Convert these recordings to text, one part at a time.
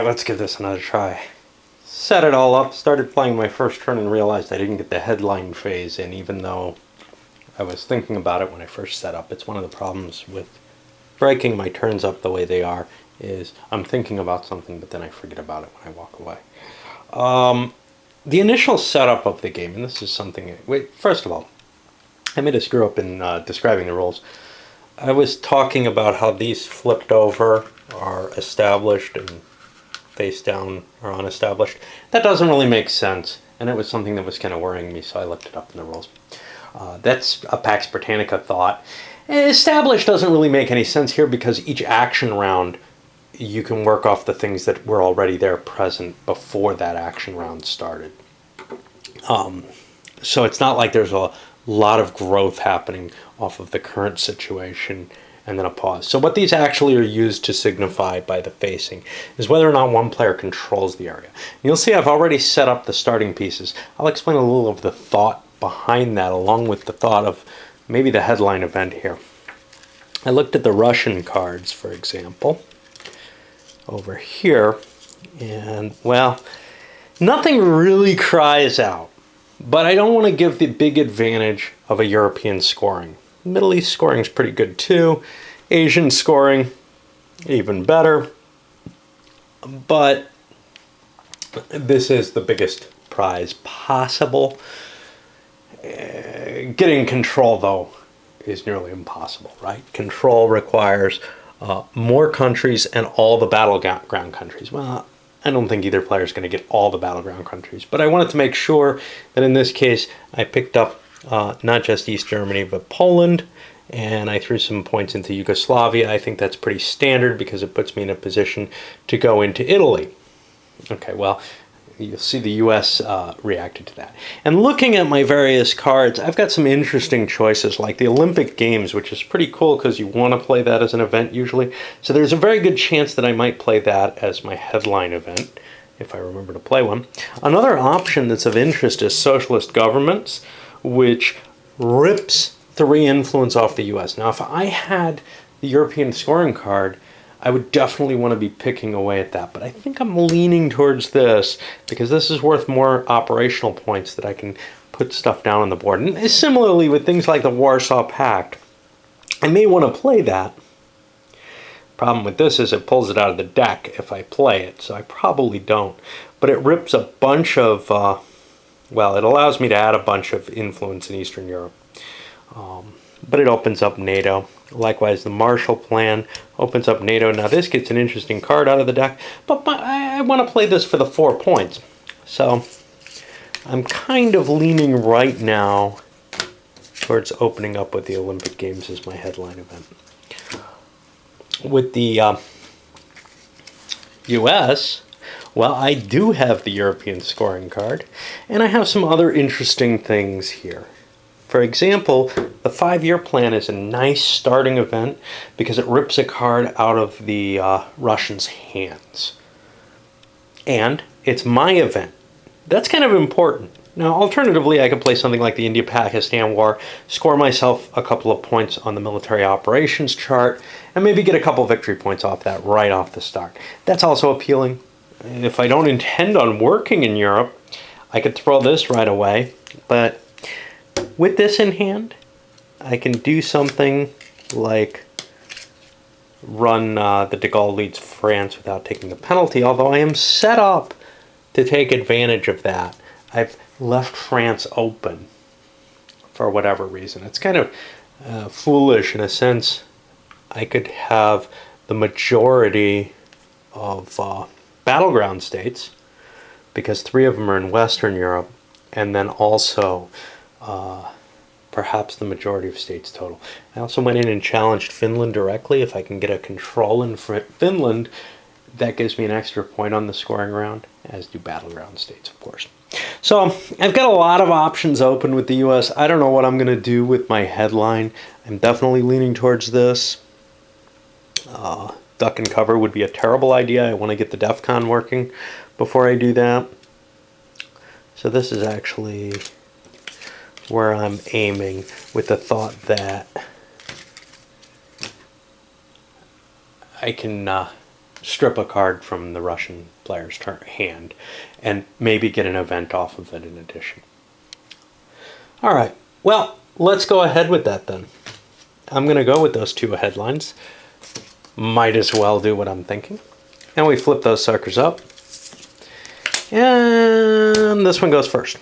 let's give this another try. Set it all up, started playing my first turn and realized I didn't get the headline phase in, even though I was thinking about it when I first set up. It's one of the problems with breaking my turns up the way they are, is I'm thinking about something but then I forget about it when I walk away. The initial setup of the game, and this is something, first of all, I made a screw up in describing the rules. I was talking about how these flipped over are established and face down are unestablished. That doesn't really make sense, and it was something that was kind of worrying me, so I looked it up in the rules. That's a Pax Britannica thought. Established doesn't really make any sense here because each action round you can work off the things that were already there present before that action round started. So it's not like there's a lot of growth happening off of the current situation and then a pause. So what these actually are used to signify by the facing is whether or not one player controls the area. And you'll see I've already set up the starting pieces. I'll explain a little of the thought behind that, along with the thought of maybe the headline event here. I looked at the Russian cards, for example, over here, and well, nothing really cries out, but I don't want to give the big advantage of a European scoring. Middle East scoring is pretty good too. Asian scoring, even better. But this is the biggest prize possible. Getting control, though, is nearly impossible, right? Control requires more countries and all the battleground countries. Well, I don't think either player is going to get all the battleground countries, but I wanted to make sure that in this case I picked up not just East Germany, but Poland, and I threw some points into Yugoslavia. I think that's pretty standard because it puts me in a position to go into Italy. Okay, well, you'll see the US reacted to that. And looking at my various cards, I've got some interesting choices, like the Olympic Games, which is pretty cool because you want to play that as an event usually. So there's a very good chance that I might play that as my headline event, if I remember to play one. Another option that's of interest is socialist governments, which rips 3 influence off the US. Now, if I had the European scoring card, I would definitely want to be picking away at that, but I think I'm leaning towards this because this is worth more operational points that I can put stuff down on the board. And similarly with things like the Warsaw Pact, I may want to play that. Problem with this is it pulls it out of the deck if I play it, so I probably don't. But it rips a bunch of, well, it allows me to add a bunch of influence in Eastern Europe. But it opens up NATO. Likewise, the Marshall Plan opens up NATO. Now this gets an interesting card out of the deck, but I want to play this for the 4 points. So I'm kind of leaning right now towards opening up with the Olympic Games as my headline event. With the US, well, I do have the European scoring card, and I have some other interesting things here. For example, the 5-year plan is a nice starting event because it rips a card out of the Russians' hands. And it's my event. That's kind of important. Now, alternatively, I could play something like the India-Pakistan War, score myself a couple of points on the military operations chart, and maybe get a couple victory points off that right off the start. That's also appealing. If I don't intend on working in Europe, I could throw this right away, but with this in hand, I can do something like run the de Gaulle leads France without taking the penalty, although I am set up to take advantage of that. I've left France open for whatever reason. It's kind of foolish in a sense. I could have the majority of battleground states because 3 of them are in Western Europe, and then also perhaps the majority of states total. I also went in and challenged Finland directly. If I can get a control in Finland, that gives me an extra point on the scoring round, as do battleground states, of course. So I've got a lot of options open with the US. I don't know what I'm going to do with my headline. I'm definitely leaning towards this. Duck and cover would be a terrible idea. I want to get the DEF CON working before I do that. So this is actually where I'm aiming, with the thought that I can strip a card from the Russian player's hand and maybe get an event off of it in addition. All right, well, let's go ahead with that then. I'm going to go with those two headlines. Might as well do what I'm thinking. And we flip those suckers up. And this one goes first.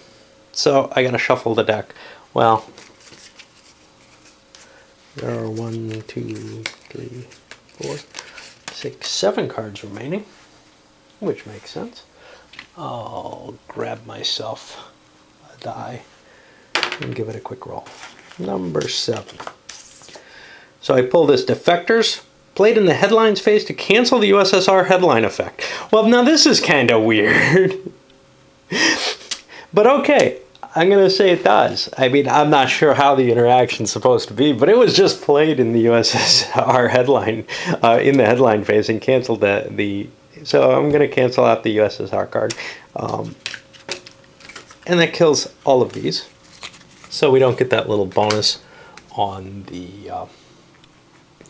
So I got to shuffle the deck. Well, there are 1, 2, 3, 4, 6, 7 cards remaining, which makes sense. I'll grab myself a die and give it a quick roll. Number 7. So I pull this Defectors, played in the headlines phase to cancel the USSR headline effect. Well, now this is kind of weird. But okay, I'm going to say it does. I mean, I'm not sure how the interaction's supposed to be, but it was just played in the USSR headline, in the headline phase, and canceled the so I'm going to cancel out the USSR card. And that kills all of these. So we don't get that little bonus on the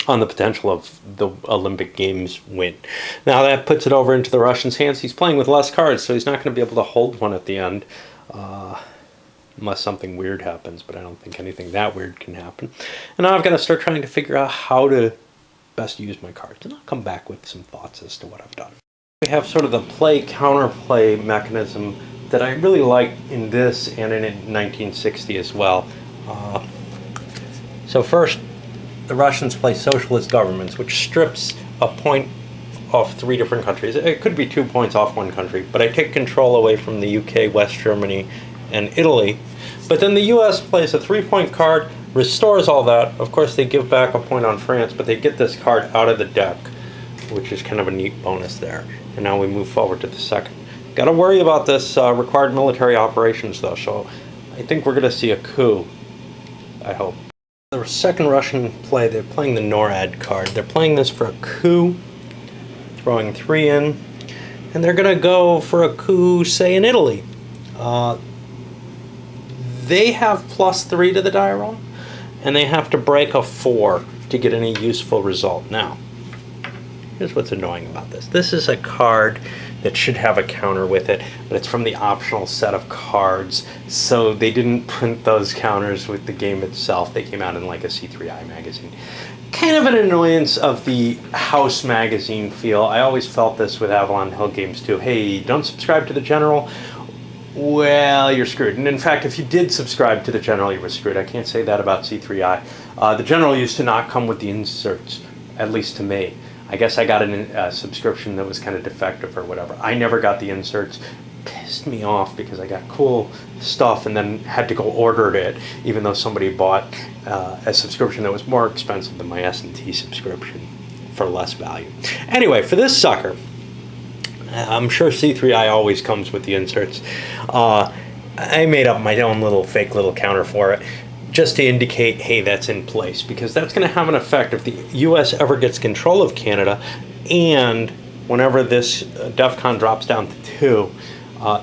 potential of the Olympic Games win. Now that puts it over into the Russian's hands. He's playing with less cards, so he's not going to be able to hold one at the end. Unless something weird happens, but I don't think anything that weird can happen. And now I've got to start trying to figure out how to best use my cards. And I'll come back with some thoughts as to what I've done. We have sort of the play-counterplay mechanism that I really like in this and in 1960 as well. So first, the Russians play socialist governments, which strips a point off 3 different countries. It could be 2 points off one country, but I take control away from the UK, West Germany, and Italy. But then the US plays a 3-point card, restores all that. Of course, they give back a point on France, but they get this card out of the deck, which is kind of a neat bonus there. And now we move forward to the second. Got to worry about this required military operations, though, so I think we're going to see a coup, I hope. The second Russian play, they're playing the NORAD card. They're playing this for a coup, throwing 3 in, and they're going to go for a coup, say, in Italy. They have +3 to the die roll, and they have to break a 4 to get any useful result. Now, here's what's annoying about this. This is a card that should have a counter with it, but it's from the optional set of cards, so they didn't print those counters with the game itself. They came out in like a C3I magazine. Kind of an annoyance of the house magazine feel. I always felt this with Avalon Hill games too. Hey, don't subscribe to the General? Well, you're screwed. And in fact, if you did subscribe to the General, you were screwed. I can't say that about C3I. The General used to not come with the inserts, at least to me. I guess I got a subscription that was kind of defective or whatever. I never got the inserts. Pissed me off because I got cool stuff and then had to go order it, even though somebody bought a subscription that was more expensive than my S&T subscription for less value. Anyway, for this sucker, I'm sure C3I always comes with the inserts. I made up my own little fake little counter for it, just to indicate, hey, that's in place, because that's going to have an effect if the U.S. ever gets control of Canada, and whenever this DEFCON drops down to 2,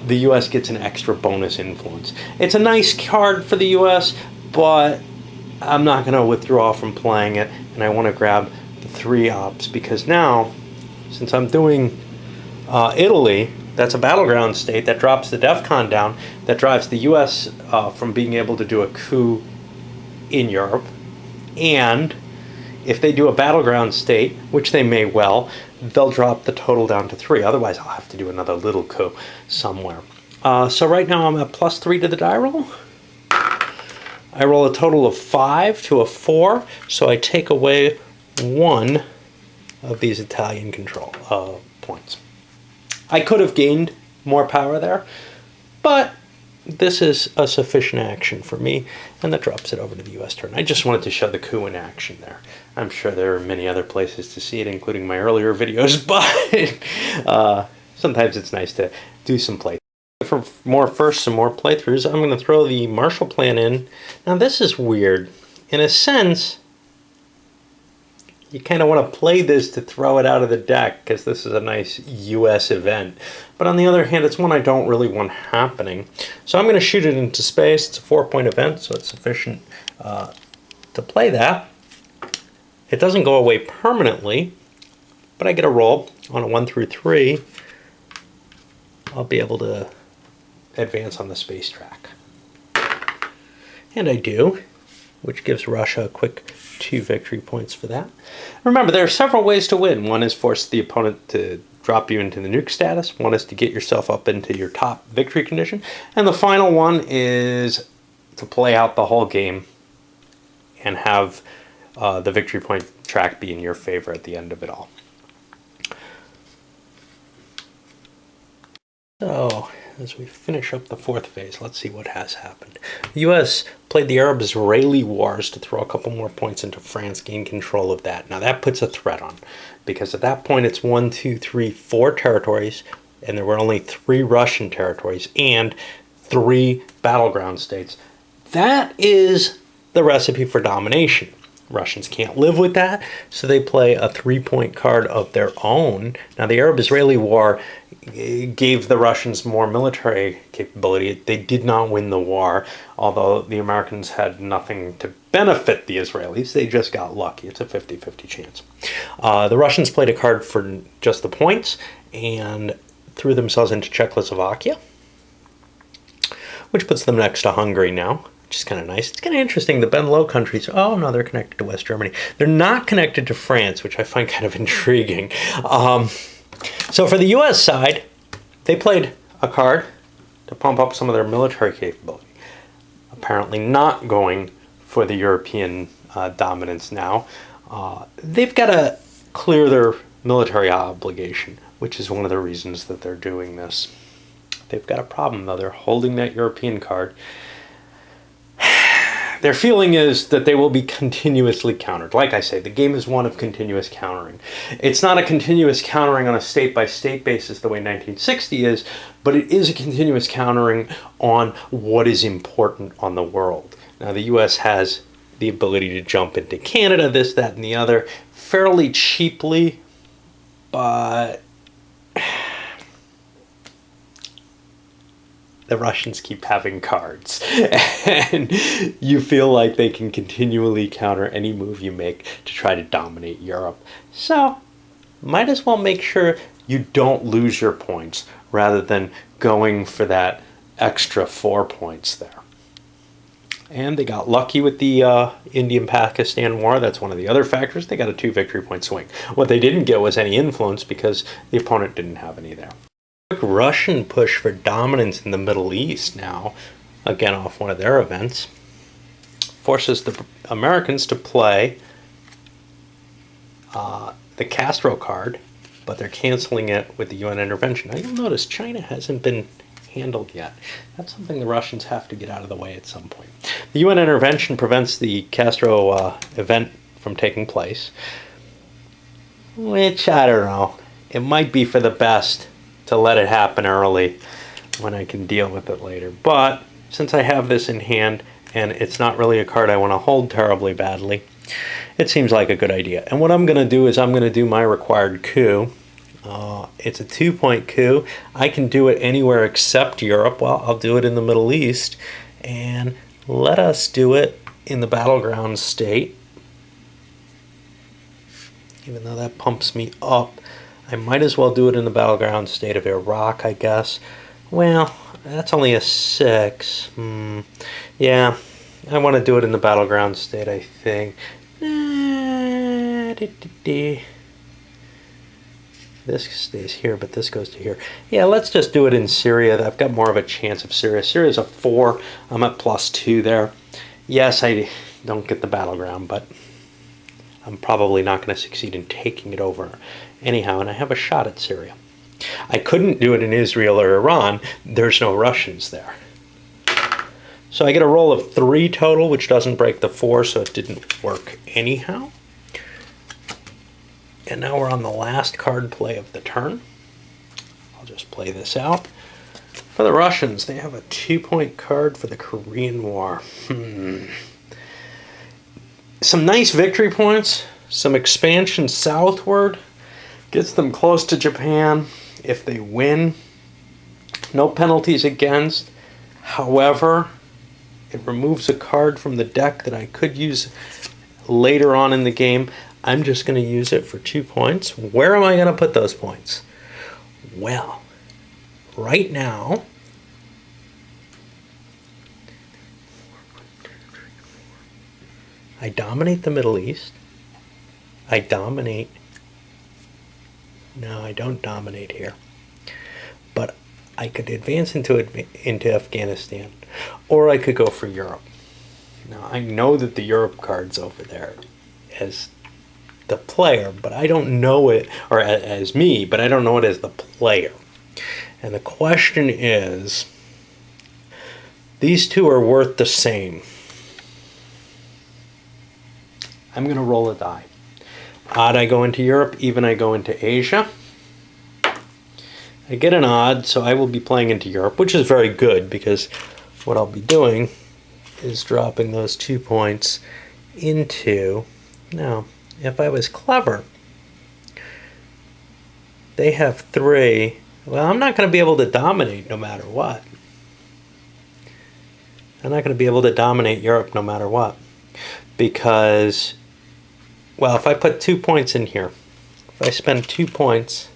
the U.S. gets an extra bonus influence. It's a nice card for the U.S., but I'm not going to withdraw from playing it, and I want to grab the 3 ops, because now, since I'm doing Italy, that's a battleground state that drops the DEFCON down, that drives the U.S. From being able to do a coup in Europe, and if they do a battleground state, which they may well, they'll drop the total down to 3. Otherwise, I'll have to do another little coup somewhere. So right now I'm at +3 to the die roll. I roll a total of 5 to a 4, so I take away 1 of these Italian control points. I could have gained more power there, but this is a sufficient action for me, and that drops it over to the U.S. turn. I just wanted to show the coup in action there. I'm sure there are many other places to see it, including my earlier videos, but sometimes it's nice to do some play. For some more playthroughs, I'm going to throw the Marshall Plan in. Now this is weird. In a sense, you kind of want to play this to throw it out of the deck because this is a nice U.S. event. But on the other hand, it's one I don't really want happening. So I'm going to shoot it into space. It's a 4-point event, so it's sufficient to play that. It doesn't go away permanently, but I get a roll on a 1 through 3. I'll be able to advance on the space track. And I do, which gives Russia a quick 2 victory points for that. Remember, there are several ways to win. One is force the opponent to drop you into the nuke status. One is to get yourself up into your top victory condition. And the final one is to play out the whole game and have the victory point track be in your favor at the end of it all. So, as we finish up the 4th phase, let's see what has happened. The U.S. played the Arab-Israeli Wars to throw a couple more points into France, gain control of that. Now that puts a threat on, because at that point it's 1, 2, 3, 4 territories, and there were only 3 Russian territories and 3 battleground states. That is the recipe for domination. Russians can't live with that, so they play a 3-point card of their own. Now, the Arab-Israeli War gave the Russians more military capability. They did not win the war, although the Americans had nothing to benefit the Israelis. They just got lucky. It's a 50-50 chance. The Russians played a card for just the points and threw themselves into Czechoslovakia, which puts them next to Hungary now, which is kind of nice. It's kind of interesting. The Ben Low countries, oh no, they're connected to West Germany. They're not connected to France, which I find kind of intriguing. So for the U.S. side, they played a card to pump up some of their military capability. Apparently not going for the European dominance now. They've got to clear their military obligation, which is one of the reasons that they're doing this. They've got a problem, though. They're holding that European card. Their feeling is that they will be continuously countered. Like I say, the game is one of continuous countering. It's not a continuous countering on a state-by-state basis the way 1960 is, but it is a continuous countering on what is important on the world. Now, the U.S. has the ability to jump into Canada, this, that, and the other, fairly cheaply, but the Russians keep having cards, and you feel like they can continually counter any move you make to try to dominate Europe. So, might as well make sure you don't lose your points rather than going for that extra 4 points there. And they got lucky with the Indian-Pakistan War. That's one of the other factors. They got a 2 victory point swing. What they didn't get was any influence because the opponent didn't have any there. Russian push for dominance in the Middle East now, again off one of their events, forces the Americans to play the Castro card, but they're canceling it with the UN intervention. Now you'll notice China hasn't been handled yet. That's something the Russians have to get out of the way at some point. The UN intervention prevents the Castro event from taking place, which, I don't know, it might be for the best to let it happen early when I can deal with it later. But since I have this in hand and it's not really a card I want to hold terribly badly, it seems like a good idea. And what I'm going to do is I'm going to do my required coup. It's a 2-point coup. I can do it anywhere except Europe. Well, I'll do it in the Middle East, and let us do it in the battleground state. Even though that pumps me up, I might as well do it in the battleground state of Iraq, I guess. Well, that's only a 6. Yeah, I want to do it in the battleground state, I think. This stays here, but this goes to here. Yeah, let's just do it in Syria. I've got more of a chance of Syria. Syria's a 4. I'm at +2 there. Yes, I don't get the battleground, but I'm probably not going to succeed in taking it over anyhow, and I have a shot at Syria. I couldn't do it in Israel or Iran. There's no Russians there. So I get a roll of 3 total, which doesn't break the 4, so it didn't work anyhow. And now we're on the last card play of the turn. I'll just play this out. For the Russians, they have a 2-point card for the Korean War. Some nice victory points, some expansion southward, gets them close to Japan if they win. No penalties against. However, it removes a card from the deck that I could use later on in the game. I'm just going to use it for 2 points. Where am I going to put those points? Well, right now, I dominate the Middle East. I dominate. No, I don't dominate here. But I could advance into Afghanistan, or I could go for Europe. Now, I know that the Europe card's over there as the player, but I don't know it, or as me, but I don't know it as the player. And the question is, these two are worth the same. I'm going to roll a die. Odd, I go into Europe. Even, I go into Asia. I get an odd, so I will be playing into Europe, which is very good, because what I'll be doing is dropping those 2 points into... Now, if I was clever, they have 3. Well, I'm not going to be able to dominate no matter what. I'm not going to be able to dominate Europe no matter what. Because, well, if I put 2 points in here, if I spend 2 points,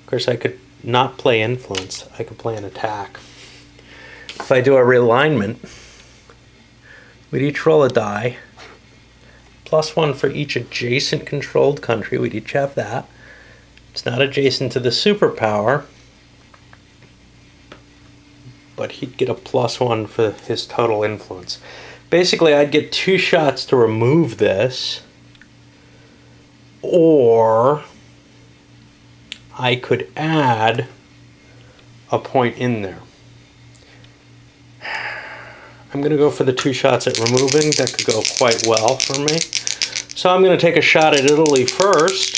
of course I could not play influence. I could play an attack. If I do a realignment, we'd each roll a die. +1 for each adjacent controlled country. We'd each have that. It's not adjacent to the superpower, but he'd get a +1 for his total influence. Basically, I'd get 2 shots to remove this, or I could add a point in there. I'm going to go for the 2 shots at removing. That could go quite well for me. So I'm going to take a shot at Italy first.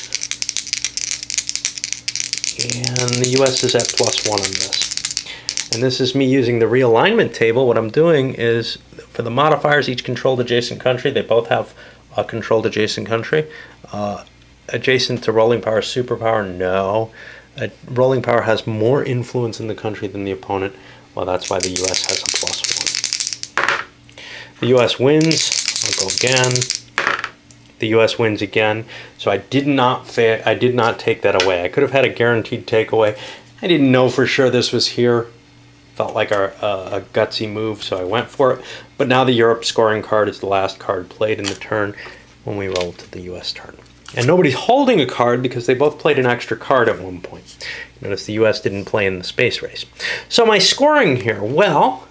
And the US is at +1 on this. And this is me using the realignment table. What I'm doing is, for the modifiers, each controlled adjacent country, they both have a controlled adjacent country. Adjacent to rolling power, superpower, no. Rolling power has more influence in the country than the opponent. Well, that's why the US has a +1. The US wins. I'll go again. The US wins again. So I did not take that away. I could have had a guaranteed takeaway. I didn't know for sure this was here. Felt like a gutsy move, so I went for it. But now the Europe scoring card is the last card played in the turn when we roll to the US turn. And nobody's holding a card because they both played an extra card at one point. Notice the US didn't play in the space race. So my scoring here, well,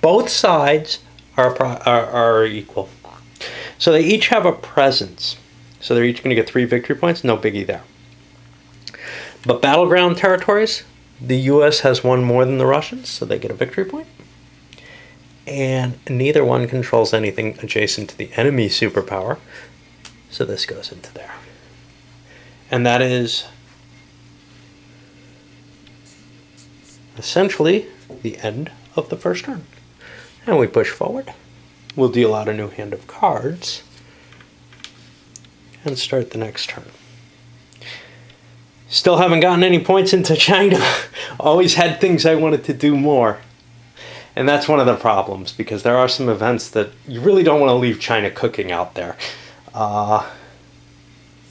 both sides are equal. So they each have a presence. So they're each going to get 3 victory points. No biggie there. But battleground territories, the US has 1 more than the Russians, so they get a victory point. And neither one controls anything adjacent to the enemy superpower. So this goes into there. And that is essentially the end of the first turn. And we push forward. We'll deal out a new hand of cards and start the next turn. Still haven't gotten any points into China. Always had things I wanted to do more. And that's one of the problems, because there are some events that you really don't want to leave China cooking out there.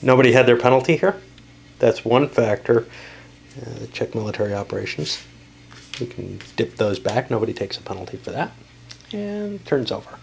Nobody had their penalty here. That's one factor. Check military operations. We can dip those back. Nobody takes a penalty for that. And turn's over.